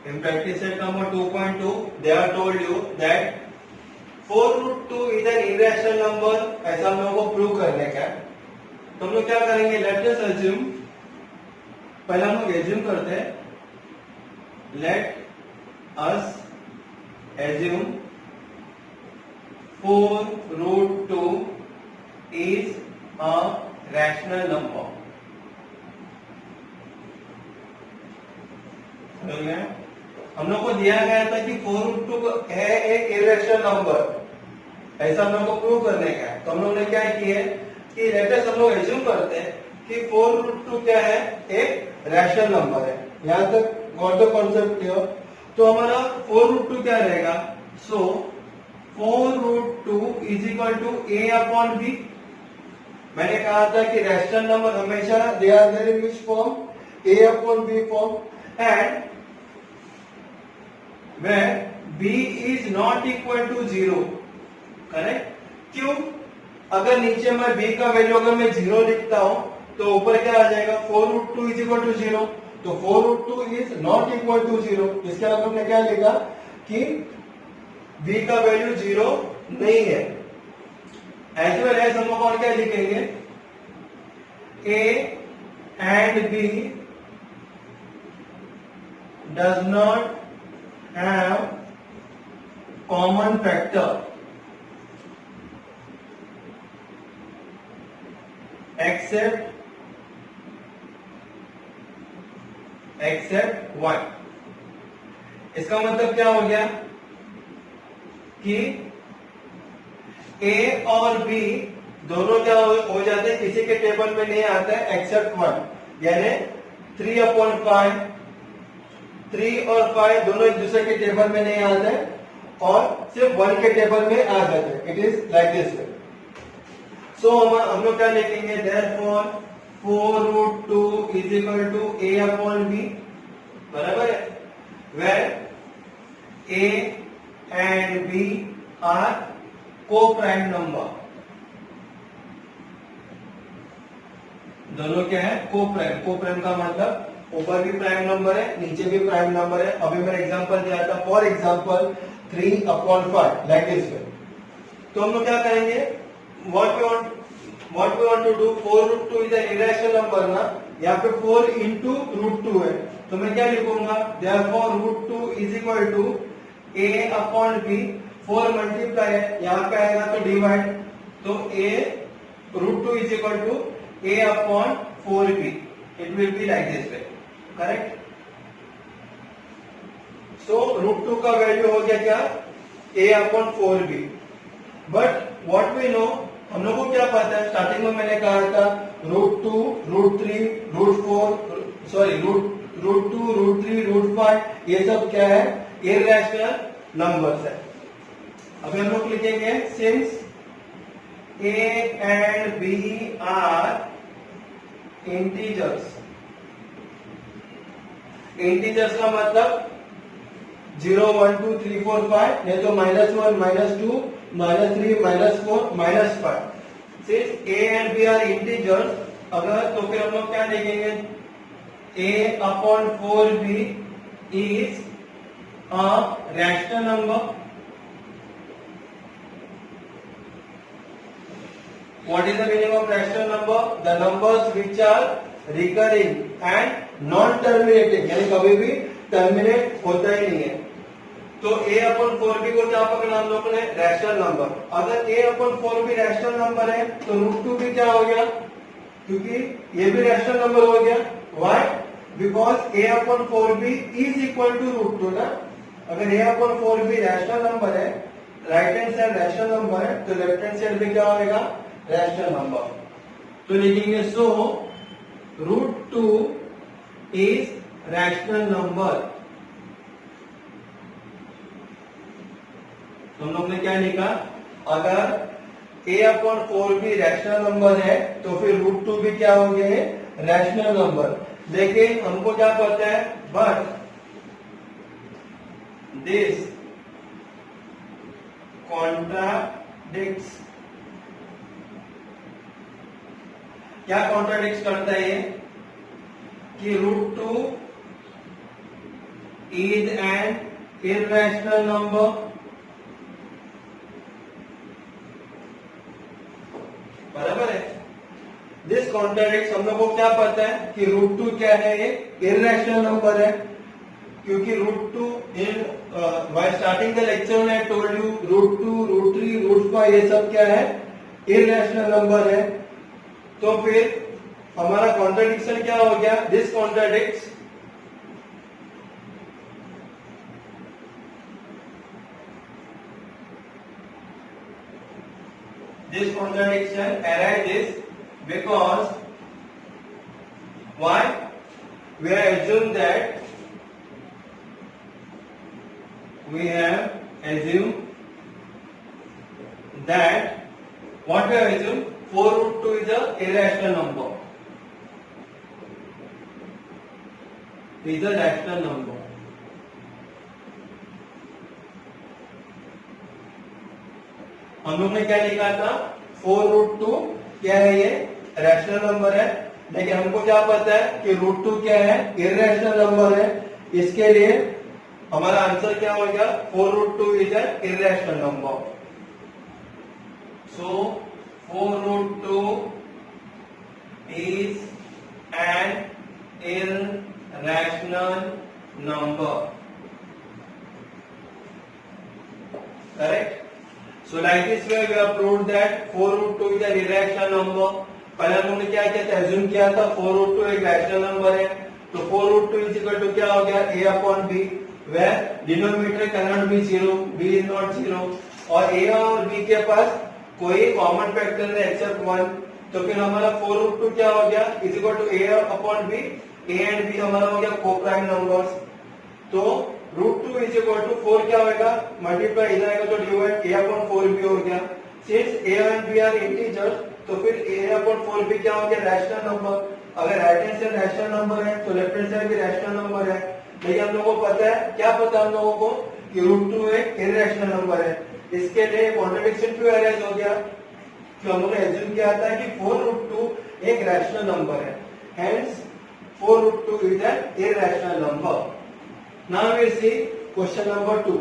In practice set number 2.2, they have told you that 4 root 2 is an irrational number. ऐसा हम लोगों को prove करने का है. तो हम लोग क्या करेंगे? Let us assume. पहले हम लोग assume करते हैं. Let us assume 4 root 2 is a rational number. हम लोग को दिया गया था कि 4 रूट 2 है एक इरेशनल नंबर, ऐसा हम लोग को प्रूव करने का है. तो हम लोग ने क्या किया है कि लेटेस्ट हम लोग एज्यूम करते हैं कि 4 रूट 2 क्या है? एक रैशनल नंबर है. यहां तक गॉट द कॉन्सेप्ट क्लियर? तो हमारा 4 रूट 2 क्या रहेगा? So 4 root 2 is equal to a upon b. मैंने कहा था कि रैशनल नंबर हमेशा they are there in which form? a upon b form. And where b is not equal to 0. Correct? क्यों? अगर नीचे मैं b का वैल्यू अगर मैं 0 लिखता हूं तो ऊपर क्या आ जाएगा? 4 रूट 2 इज इक्वल टू 0. तो 4 root 2 is not equal to 0. इसके बाद हमने क्या लिखा कि b का वैल्यू 0 नहीं है. एज वेल एज हम लोग और क्या लिखेंगे? a and b does not have common factor except 1. इसका मतलब क्या हो गया कि a और b दोनों क्या हो जाते हैं? किसी के टेबल में नहीं आता है एक्सेप्ट 1. यानी 3/5, 3 और 5 दोनों एक दूसरे के टेबल में नहीं आते और सिर्फ 1 के टेबल में आ जाते हैं. It is like this way. So हम लोग क्या लिखेंगे? Therefore 4 root 2 is equal to a upon b. बराबर है? Where a and b are को प्राइम नंबर. दोनों क्या है? को प्राइम. को प्राइम का मतलब ऊपर भी प्राइम नंबर है, नीचे भी प्राइम नंबर है. अभी मैंने एग्जांपल दिया था, for example 3/5 like this way. तो हम लोग क्या करेंगे? What we want to do? 4 root 2 is an irrational number ना. यहाँ पे 4 इंटू रूट 2 है, तो मैं क्या लिखूंगा? Therefore root 2 is equal to a upon b. 4 multiply है, यहाँ पे आएगा तो डिवाइड. तो a root 2 is equal to a upon 4b. It will be like this way. करेक्ट? सो रूट 2 का वैल्यू हो गया क्या? a upon 4b. But what we know, हम लोग को क्या पता है? स्टार्टिंग में मैंने कहा था root 2, root 3, root 4, sorry root 2, root 3, root 5, ये सब क्या है? इररेशनल नंबर्स है. अभी हम लोग लिखेंगे since a and b are integers. Integers का मतलब 0, 1, 2, 3, 4, 5, नहीं तो -1, -2, -3, -4, -5. Since a and b are integers, अगर तो फिर हम लोग क्या लिखेंगे? a upon 4b is a rational number. What is the meaning of rational number? The numbers which are recurring and non-terminating, यानी कभी भी टर्मिनेट होता ही नहीं है. तो a अपॉन 4b को क्या पकड़ा हम लोगों ने? Rational number. अगर a upon 4b rational number है तो रूट 2 भी क्या हो गया? क्योंकि ये भी रैशनल नंबर हो गया. Why? Because a upon 4b is equal to root 2 ना. अगर a upon 4b rational number है, right hand side rational number है, तो लेफ्ट हैंड साइड भी क्या होगा? Rational number. तो लिखेंगे so root 2 is rational number. तो हम लोग ने क्या लिखा? अगर a upon 4b rational number है तो फिर रूट 2 भी क्या हो गए? Rational number. लेकिन हमको क्या पता है? But this contradicts. क्या कॉन्ट्राडिक्ट करता है ये? कि root 2 is an irrational number. बराबर है. दिस कॉन्ट्राडिक्ट, हम लोग को क्या पता है कि रूट टू क्या है, एक इररेशनल नंबर है, क्योंकि root two in while starting the lecture में I told you root two, root three, root five ये सब क्या है, इररेशनल नंबर है. तो फिर हमारा कॉन्ट्राडिक्शन क्या हो गया, this contradicts this contradiction arises because why? We have assumed that what we have assumed 4 root 2 is a irrational number. Is a rational number. हम लोग ने क्या लिखा था, 4 रूट 2 क्या है, ये रैशनल नंबर है. लेकिन हमको क्या पता है कि रूट 2 क्या है, इररेशनल नंबर है. इसके लिए हमारा आंसर क्या हो गया, 4 root 2 is an irrational number. So 4 root 2 is an irrational number. Correct. So like this way we have proved that 4 root 2 is an irrational number. पहले हम लोगों ने क्या किया था, assume किया था 4 root 2 एक रैशनल नंबर है. तो 4 root 2 is equal to क्या हो गया, a upon b, where denominator cannot be 0, b is not 0, और a और b के पास कोई कॉमन फैक्टर नहीं एक्सेप्ट 1. तो फिर हमारा 4 root 2 क्या हो गया, is equal to a upon b, a and b हमारा हो गया को-प्राइम नंबर्स. तो रूट 2 इज इक्वल टू 4 क्या होगा, मल्टीप्लाई इधर आएगा तो डिवाइड a अपॉन 4 भी हो गया. Since a and b are integers, तो फिर a अपॉन 4 भी क्या हो गया, रैशनल नंबर. अगर right hand side rational number है तो लेफ्ट हैंड साइड भी रैशनल नंबर है. लेकिन हम लोगों को पता है, क्या पता हम लोगों को कि रूट 2 एक इररेशनल नंबर है. इसके लिए कॉन्ट्रडिक्शन क्यों अराइज हो गया, कि हम लोग ने एज्यूम किया था कि 4 रूट 2 एक रैशनल नंबर है. Hence 4 root 2 is an irrational number. Now we see question number 2.